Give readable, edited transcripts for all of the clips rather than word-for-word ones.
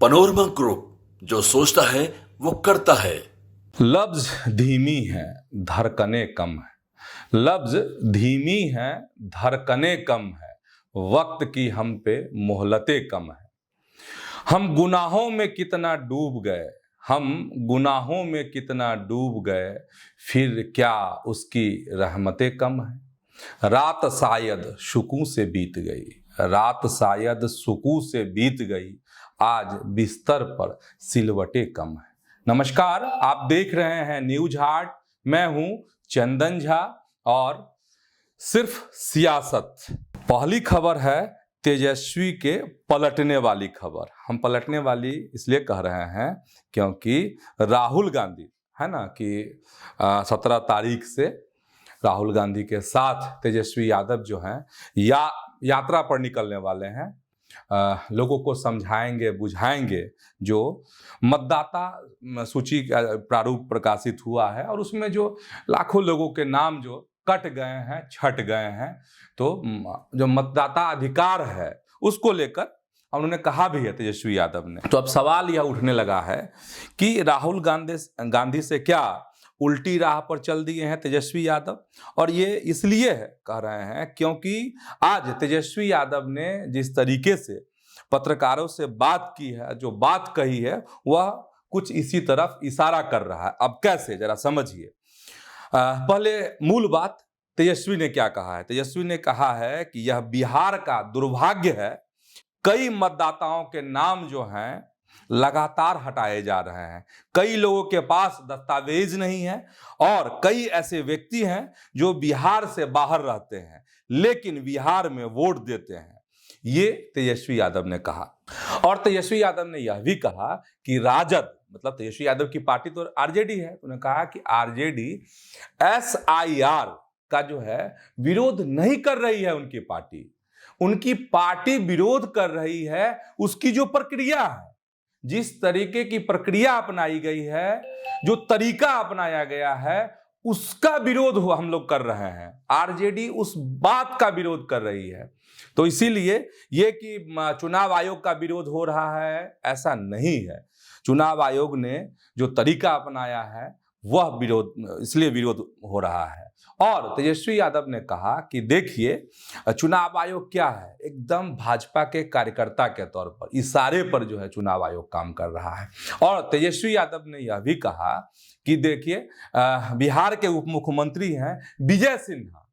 Panorama group, जो सोचता है वो करता है। लफ्ज धीमी है, धड़कने कम है। लफ्ज धीमी है, धड़कने कम है। वक्त की हम पे मोहलतें कम है। हम गुनाहों में कितना डूब गए, हम गुनाहों में कितना डूब गए, फिर क्या उसकी रहमतें कम है। रात शायद सुकून से बीत गई, रात शायद सुकून से बीत गई, आज बिस्तर पर सिलवटें कम है। नमस्कार, आप देख रहे हैं न्यूज हार्ट। मैं हूं चंदन झा और सिर्फ सियासत। पहली खबर है तेजस्वी के पलटने वाली खबर। हम पलटने वाली इसलिए कह रहे हैं क्योंकि राहुल गांधी है ना कि 17 तारीख से राहुल गांधी के साथ तेजस्वी यादव जो हैं यात्रा पर निकलने वाले हैं। लोगों को समझाएंगे, बुझाएंगे। जो मतदाता सूची का प्रारूप प्रकाशित हुआ है और उसमें जो लाखों लोगों के नाम जो कट गए हैं, छट गए हैं, तो जो मतदाता अधिकार है उसको लेकर उन्होंने कहा भी है तेजस्वी यादव ने। तो अब सवाल यह उठने लगा है कि राहुल गांधी से क्या उल्टी राह पर चल दिए हैं तेजस्वी यादव। और ये इसलिए कह रहे हैं क्योंकि आज तेजस्वी यादव ने जिस तरीके से पत्रकारों से बात की है, जो बात कही है, वह कुछ इसी तरफ इशारा कर रहा है। अब कैसे, जरा समझिए। पहले मूल बात तेजस्वी ने क्या कहा है। तेजस्वी ने कहा है कि यह बिहार का दुर्भाग्य है, कई मतदाताओं के नाम जो हैं लगातार हटाए जा रहे हैं। कई लोगों के पास दस्तावेज नहीं है और कई ऐसे व्यक्ति हैं जो बिहार से बाहर रहते हैं लेकिन बिहार में वोट देते हैं। ये तेजस्वी यादव ने कहा। और तेजस्वी यादव ने यह भी कहा कि राजद, मतलब तेजस्वी यादव की पार्टी तो आरजेडी है, उन्होंने कहा कि आरजेडी SIR का जो है विरोध नहीं कर रही है। उनकी पार्टी विरोध कर रही है उसकी जो प्रक्रिया है, जिस तरीके की प्रक्रिया अपनाई गई है, जो तरीका अपनाया गया है, उसका विरोध हम लोग कर रहे हैं। आरजेडी उस बात का विरोध कर रही है। तो इसीलिए ये कि चुनाव आयोग का विरोध हो रहा है, ऐसा नहीं है। चुनाव आयोग ने जो तरीका अपनाया है वह विरोध, इसलिए विरोध हो रहा है। और तेजस्वी यादव ने कहा कि देखिए, चुनाव आयोग क्या है, एकदम भाजपा के कार्यकर्ता के तौर पर, इशारे पर जो है चुनाव आयोग काम कर रहा है। और तेजस्वी यादव ने यह भी कहा कि देखिए, बिहार के उप मुख्यमंत्री हैं विजय सिन्हा,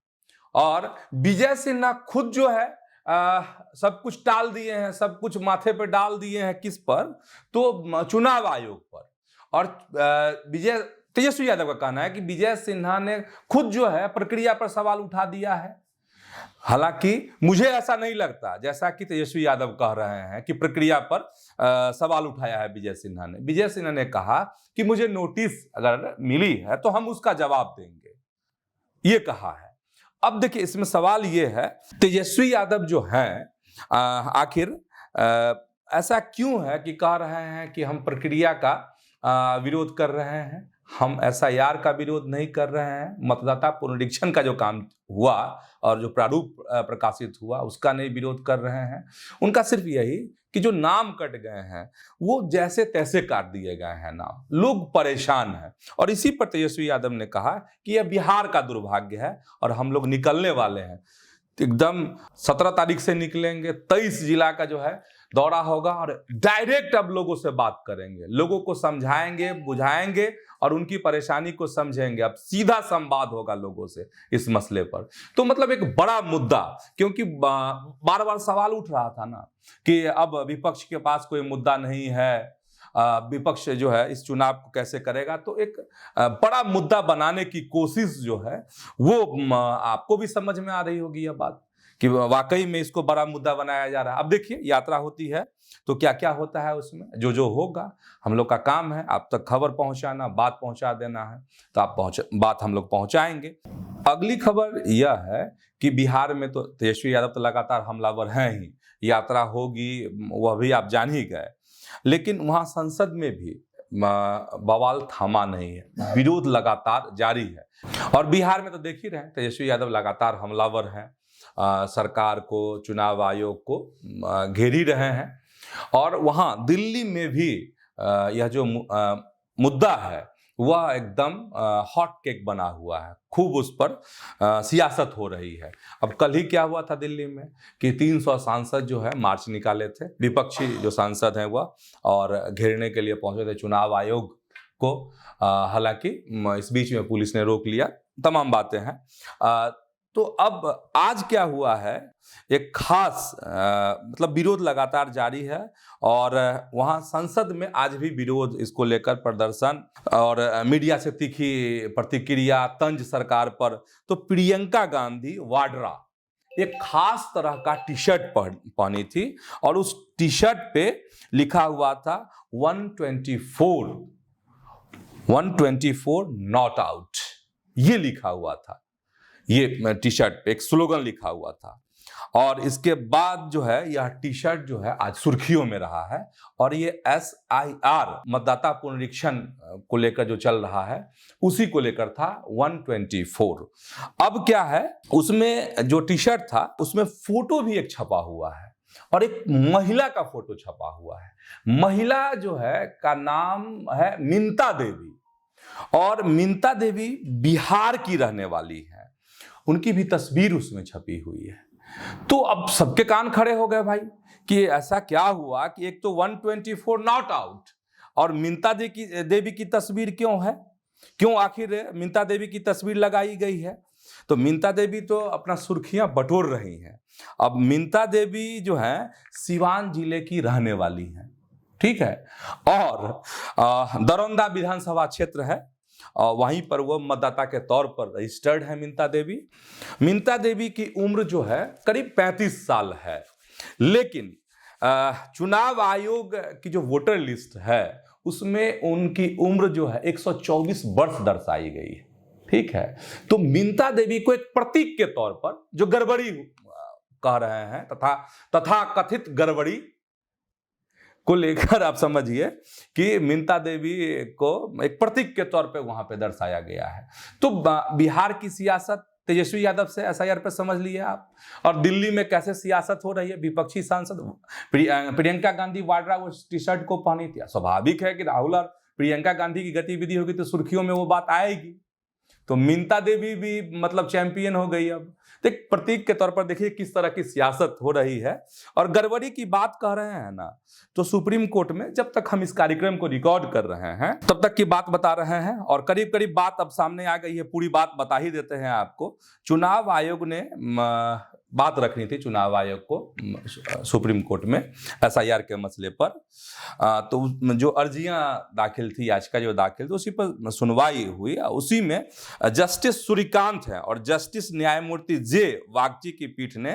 और विजय सिन्हा खुद जो है सब कुछ टाल दिए हैं, सब कुछ माथे पे डाल दिए हैं। किस पर? तो चुनाव आयोग पर। और तेजस्वी यादव का कहना है कि विजय सिन्हा ने खुद जो है प्रक्रिया पर सवाल उठा दिया है। हालांकि मुझे ऐसा नहीं लगता, जैसा कि तेजस्वी यादव कह रहे हैं कि प्रक्रिया पर सवाल उठाया है विजय सिन्हा ने। विजय सिन्हा ने कहा कि मुझे नोटिस अगर मिली है तो हम उसका जवाब देंगे, ये कहा है। अब देखिए, इसमें सवाल ये है, तेजस्वी यादव जो हैं आखिर ऐसा क्यों है कि कह रहे हैं कि हम प्रक्रिया का विरोध कर रहे हैं, हम SIR का विरोध नहीं कर रहे हैं, मतदाता पुनरीक्षण का जो काम हुआ और जो प्रारूप प्रकाशित हुआ उसका नहीं विरोध कर रहे हैं। उनका सिर्फ यही कि जो नाम कट गए हैं वो जैसे तैसे काट दिए गए हैं नाम, लोग परेशान हैं। और इसी पर तेजस्वी यादव ने कहा कि यह बिहार का दुर्भाग्य है और हम लोग निकलने वाले हैं, एकदम 17 तारीख से निकलेंगे। 23 जिला का जो है दौरा होगा और डायरेक्ट अब लोगों से बात करेंगे, लोगों को समझाएंगे, बुझाएंगे और उनकी परेशानी को समझेंगे। अब सीधा संवाद होगा लोगों से इस मसले पर। तो मतलब एक बड़ा मुद्दा, क्योंकि बार बार सवाल उठ रहा था ना कि अब विपक्ष के पास कोई मुद्दा नहीं है, विपक्ष जो है इस चुनाव को कैसे करेगा। तो एक बड़ा मुद्दा बनाने की कोशिश जो है वो आपको भी समझ में आ रही होगी यह बात कि वाकई में इसको बड़ा मुद्दा बनाया जा रहा है। अब देखिए, यात्रा होती है तो क्या क्या होता है उसमें, जो होगा हम लोग का काम है आप तक खबर पहुंचाना, बात पहुंचा देना है, तो आप बात हम लोग पहुंचाएंगे। अगली खबर यह है कि बिहार में तो तेजस्वी यादव तो लगातार हमलावर हैं ही, यात्रा होगी वह भी आप जान ही गए, लेकिन वहां संसद में भी बवाल थमा नहीं है, विरोध लगातार जारी है। और बिहार में तो देख ही रहे हैं, तेजस्वी यादव लगातार हमलावर हैं, सरकार को, चुनाव आयोग को घेर ही रहे हैं। और वहाँ दिल्ली में भी यह जो मुद्दा है वह एकदम हॉट केक बना हुआ है, खूब उस पर सियासत हो रही है। अब कल ही क्या हुआ था दिल्ली में कि 300 सांसद जो है मार्च निकाले थे, विपक्षी जो सांसद हैं वह, और घेरने के लिए पहुंचे थे चुनाव आयोग को। हालांकि इस बीच में पुलिस ने रोक लिया, तमाम बातें हैं। तो अब आज क्या हुआ है, एक खास मतलब विरोध लगातार जारी है और वहाँ संसद में आज भी विरोध इसको लेकर प्रदर्शन और मीडिया से तीखी प्रतिक्रिया, तंज सरकार पर। तो प्रियंका गांधी वाड्रा एक खास तरह का टी शर्ट पहनी थी और उस टी शर्ट पे लिखा हुआ था 124 नॉट आउट, ये लिखा हुआ था। ये टी शर्ट पे एक स्लोगन लिखा हुआ था और इसके बाद जो है यह टी शर्ट जो है आज सुर्खियों में रहा है। और ये SIR मतदाता पुनरीक्षण को लेकर जो चल रहा है उसी को लेकर था 124। अब क्या है, उसमें जो टी शर्ट था उसमें फोटो भी एक छपा हुआ है और एक महिला का फोटो छपा हुआ है। महिला जो है का नाम है मिंता देवी और मिंता देवी बिहार की रहने वाली है, उनकी भी तस्वीर उसमें छपी हुई है। तो अब सबके कान खड़े हो गए भाई कि ऐसा क्या हुआ कि एक तो 124 नॉट आउट और मिंता देवी की तस्वीर क्यों है, क्यों आखिर मिंता देवी की तस्वीर लगाई गई है। तो मिंता देवी तो अपना सुर्खियां बटोर रही हैं। अब मिंता देवी जो है सिवान जिले की रहने वाली हैं, ठीक है, और दरौंदा विधानसभा क्षेत्र है और वहीं पर वो मतदाता के तौर पर रजिस्टर्ड है मिंता देवी। मिंता देवी की उम्र जो है करीब 35 साल है, लेकिन चुनाव आयोग की जो वोटर लिस्ट है उसमें उनकी उम्र जो है 124 वर्ष दर्शाई गई है, ठीक है। तो मिंता देवी को एक प्रतीक के तौर पर जो गड़बड़ी कह रहे हैं तथा कथित गड़बड़ी को लेकर आप समझिए कि मिंता देवी को एक प्रतीक के तौर पे वहां पे दर्शाया गया है। तो बिहार की सियासत तेजस्वी यादव से SIR पे समझ लिए आप, और दिल्ली में कैसे सियासत हो रही है। विपक्षी सांसद प्रियंका गांधी वाड्रा वो टी शर्ट को पहनी थी। स्वाभाविक है कि राहुल और प्रियंका गांधी की गतिविधि होगी तो सुर्खियों में वो बात आएगी। तो मिंता देवी भी मतलब चैंपियन हो गई। अब तो एक प्रतीक के तौर पर देखिए किस तरह की सियासत हो रही है। और गड़बड़ी की बात कह रहे हैं ना, तो सुप्रीम कोर्ट में जब तक हम इस कार्यक्रम को रिकॉर्ड कर रहे हैं तब तक की बात बता रहे हैं और करीब करीब बात अब सामने आ गई है, पूरी बात बता ही देते हैं आपको। चुनाव आयोग ने बात रखनी थी चुनाव आयोग को सुप्रीम कोर्ट में SIR के मसले पर। तो जो अर्जियां दाखिल थी, याचिका जो दाखिल थी, उसी पर सुनवाई हुई। उसी में जस्टिस सूर्यकांत है और जस्टिस न्यायमूर्ति J वागची की पीठ ने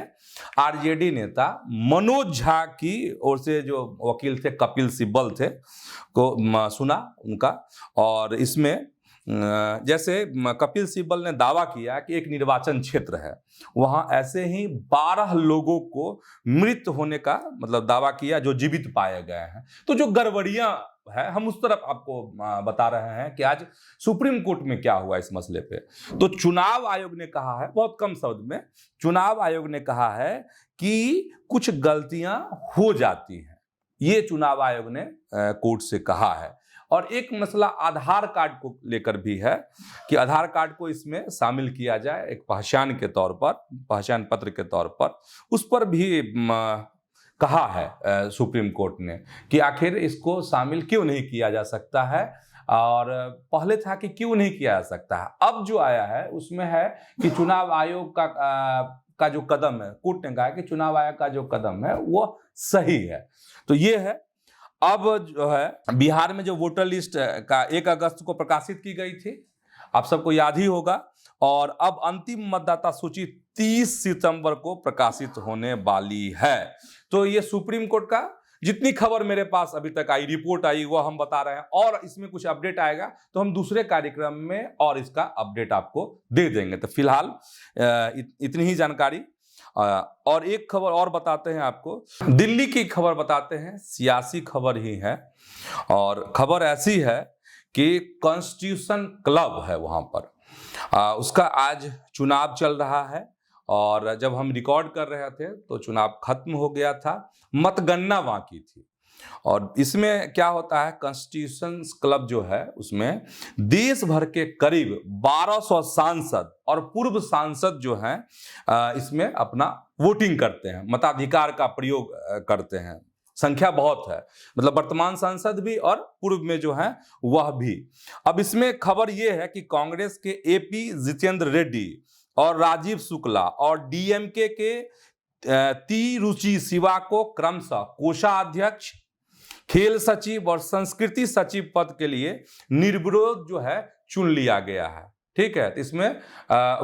RJD नेता मनोज झा की ओर से जो वकील थे कपिल सिब्बल थे को सुना उनका। और इसमें जैसे कपिल सिब्बल ने दावा किया कि एक निर्वाचन क्षेत्र है, वहां ऐसे ही 12 लोगों को मृत होने का मतलब दावा किया जो जीवित पाए गए हैं। तो जो गड़बड़ियां है हम उस तरफ आपको बता रहे हैं कि आज सुप्रीम कोर्ट में क्या हुआ इस मसले पे। तो चुनाव आयोग ने कहा है, बहुत कम शब्द में चुनाव आयोग ने कहा है कि कुछ गलतियां हो जाती हैं, ये चुनाव आयोग ने कोर्ट से कहा है। और एक मसला आधार कार्ड को लेकर भी है कि आधार कार्ड को इसमें शामिल किया जाए एक पहचान के तौर पर, पहचान पत्र के तौर पर। उस पर भी कहा है सुप्रीम कोर्ट ने कि आखिर इसको शामिल क्यों नहीं किया जा सकता है। और पहले था कि क्यों नहीं किया जा सकता है, अब जो आया है उसमें है कि चुनाव आयोग का जो कदम है, कोर्ट ने कहा कि चुनाव आयोग का जो कदम है वो सही है। तो ये है। अब जो है बिहार में जो वोटर लिस्ट का 1 अगस्त को प्रकाशित की गई थी, आप सबको याद ही होगा, और अब अंतिम मतदाता सूची 30 सितंबर को प्रकाशित होने वाली है। तो ये सुप्रीम कोर्ट का जितनी खबर मेरे पास अभी तक आई, रिपोर्ट आई, वो हम बता रहे हैं। और इसमें कुछ अपडेट आएगा तो हम दूसरे कार्यक्रम में और इसका अपडेट आपको दे देंगे। तो फिलहाल इतनी ही जानकारी। और एक खबर और बताते हैं आपको, दिल्ली की खबर बताते हैं, सियासी खबर ही है। और खबर ऐसी है कि कॉन्स्टिट्यूशन क्लब है वहां पर, उसका आज चुनाव चल रहा है। और जब हम रिकॉर्ड कर रहे थे तो चुनाव खत्म हो गया था, मतगणना बाकी थी। और इसमें क्या होता है, कॉन्स्टिट्यूशन क्लब जो है उसमें देश भर के करीब 1200 सांसद और पूर्व सांसद जो हैं इसमें अपना वोटिंग करते हैं, मताधिकार का प्रयोग करते हैं। संख्या बहुत है, मतलब वर्तमान सांसद भी और पूर्व में जो है वह भी। अब इसमें खबर यह है कि कांग्रेस के एपी जितेंद्र रेड्डी और राजीव शुक्ला और डीएमके के टी रुचि शिवा को क्रमशः कोषाध्यक्ष, खेल सचिव और संस्कृति सचिव पद के लिए निर्विरोध जो है चुन लिया गया है। ठीक है, तो इसमें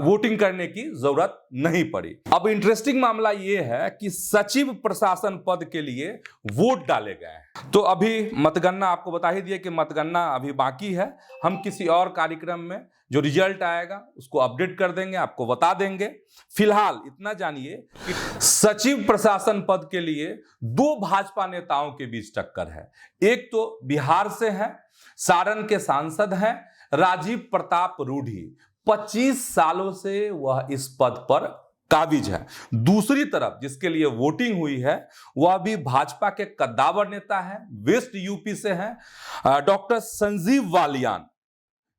वोटिंग करने की जरूरत नहीं पड़ी। अब इंटरेस्टिंग मामला यह है कि सचिव प्रशासन पद के लिए वोट डाले गए हैं। तो अभी मतगणना, आपको बता ही दिए कि मतगणना अभी बाकी है। हम किसी और कार्यक्रम में जो रिजल्ट आएगा उसको अपडेट कर देंगे, आपको बता देंगे। फिलहाल इतना जानिए कि सचिव प्रशासन पद के लिए 2 भाजपा नेताओं के बीच टक्कर है। एक तो बिहार से है, सारण के सांसद हैं राजीव प्रताप रूढ़ी, 25 सालों से वह इस पद पर काबिज है। दूसरी तरफ जिसके लिए वोटिंग हुई है वह भी भाजपा के कद्दावर नेता है, वेस्ट यूपी से हैं, डॉक्टर संजीव बालियान।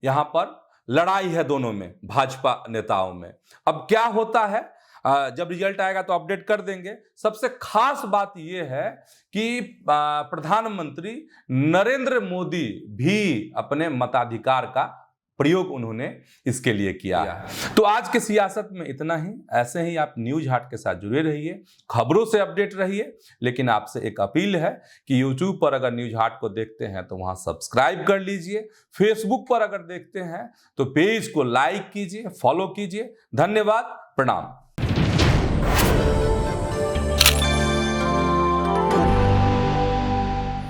यहां पर लड़ाई है दोनों में, भाजपा नेताओं में। अब क्या होता है जब रिजल्ट आएगा तो अपडेट कर देंगे। सबसे खास बात यह है कि प्रधानमंत्री नरेंद्र मोदी भी अपने मताधिकार का प्रयोग उन्होंने इसके लिए किया है। तो आज के सियासत में इतना ही। ऐसे ही आप न्यूज हाट के साथ जुड़े रहिए, खबरों से अपडेट रहिए। लेकिन आपसे एक अपील है कि यूट्यूब पर अगर न्यूज हाट को देखते हैं तो वहां सब्सक्राइब कर लीजिए, फेसबुक पर अगर देखते हैं तो पेज को लाइक कीजिए, फॉलो कीजिए। धन्यवाद, प्रणाम।